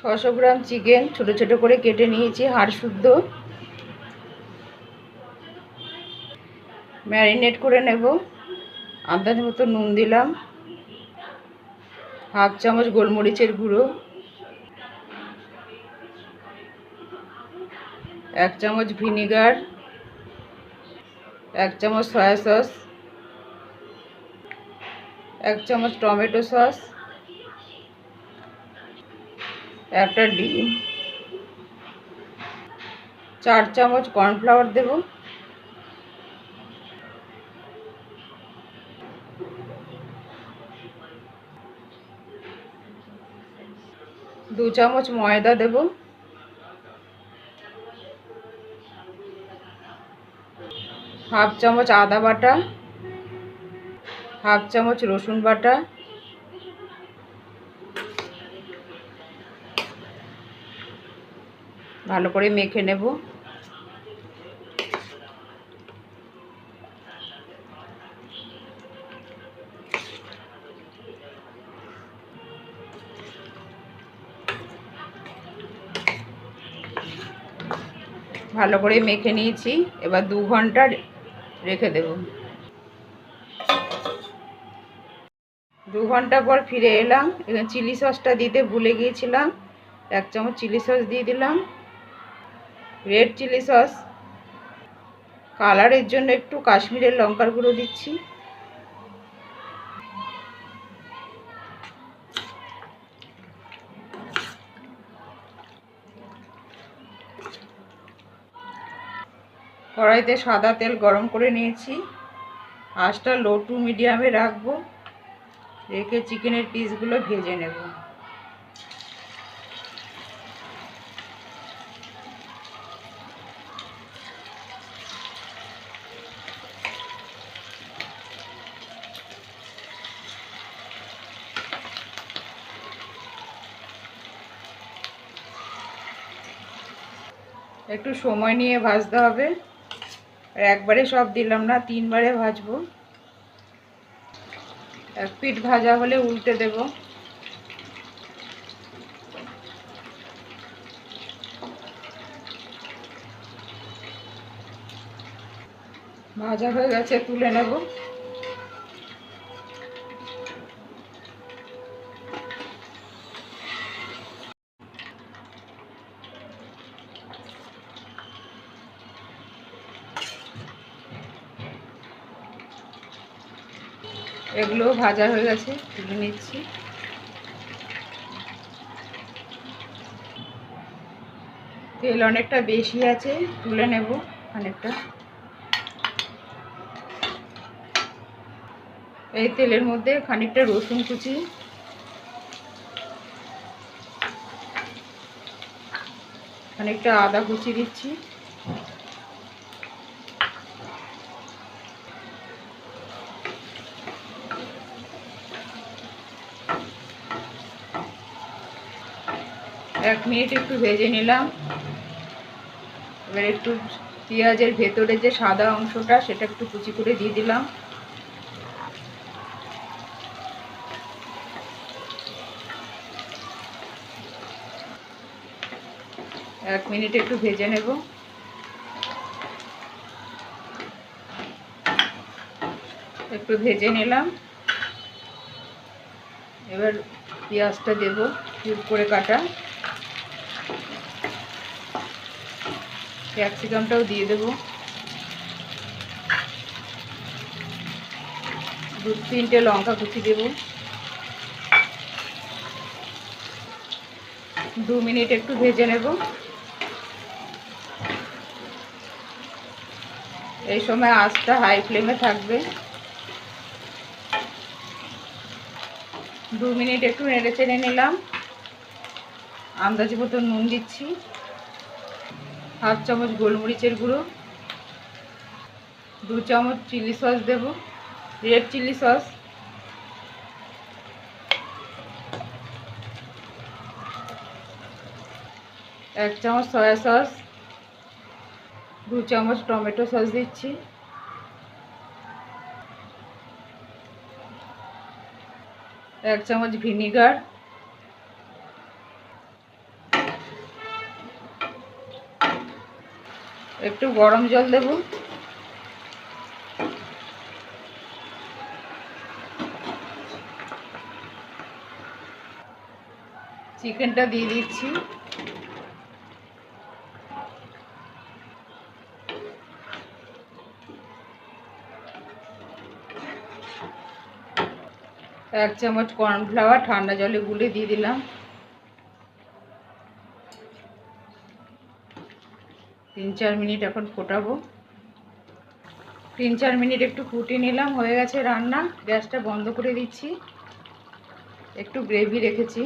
600 gram chicken ছোট ছোট করে কেটে নিয়েছি, হাড় শুদ্ধ। ম্যারিনেট করে নেব। আন্দাজ মতো নুন দিলাম, হাফ চামচ গোলমরিচের গুঁড়ো, 1 চামচ ভিনিগার, 1 চামচ সয়া সস, 1 চামচ টমেটো সস, একটা ডিম, 4 চামচ কর্নফ্লাওয়ার দেব, 2 চামচ ময়দা দেব, হাফ চামচ আদা বাটা, হাফ চামচ রসুন বাটা, ভালো করে মেখে নেব। ভালো করে মেখে নিয়েছি, এবার 2 ঘন্টা রেখে দেব। 2 ঘন্টা পর ফিরে এলাম। এখানে চিলি সসটা দিতে ভুলে গিয়েছিলাম, 1 চামচ চিলি সস দিয়ে দিলাম, রেড চিলি সস, কালারের জন্য একটু কাশ্মীরের লঙ্কার গুঁড়ো দিচ্ছি, কড়াইতে সাদা তেল গরম করে নিয়েছি, আঁচটা লো টু মিডিয়ামে রাখবো, রেখে চিকেনের পিসগুলো ভেজে নেব। একটু সময় নিয়ে ভাজতে হবে, আর একবারে সব দিলাম না, 3 বারে ভাজবো। 1 পিঠ ভাজা হলে উল্টে দেব। ভাজা হয়ে গেছে, তুলে নেব। এগুলো ভাজা হয়ে গেছে, তুলে নিচ্ছি। তেল অনেকটা বেশি আছে, তুলে নেব অনেকটা। এই তেলের মধ্যে খানিকটা রসুন কুচি, খানিকটা আদা কুচি দিচ্ছি, এক মিনিট একটু ভেজে নিলাম। এবার একটু পেঁয়াজের ভেতরে যে সাদা অংশটা সেটা একটু কুচি করে দিয়ে দিলাম। এক মিনিট একটু ভেজে নেব। একটু ভেজে নিলাম। এবার পেঁয়াজটা দেব, কিউব করে কাটা। ক্যাপসিকামটাও দিয়ে দেব। 2-3টে লঙ্কা কুচি দেব। 2 মিনিট একটু ভেজে নেব। এই সময় আঁচটা হাই ফ্লেমে থাকবে। 2 মিনিট একটু নেড়ে চেড়ে নিলাম। আন্দাজ মতো নুন দিচ্ছি, হাফ চামচ গোলমরিচের গুঁড়ো, 2 চামচ চিলি সস দেব, রেড চিলি সস, 1 চামচ সয়া সস, 2 চামচ টমেটো সস দিচ্ছি, 1 চামচ ভিনিগার, একটু গরম জল দেব। চিকেনটা দিয়ে দিচ্ছি। এক চামচ কর্নফ্লাওয়ার ঠান্ডা জলে গুলে দিয়ে দিলাম। 3-4 মিনিট এখন ফোটাবো। 3-4 মিনিট একটু ফুটিয়ে নিলাম, হয়ে গেছে রান্না। গ্যাসটা বন্ধ করে দিচ্ছি। একটু গ্রেভি রেখেছি।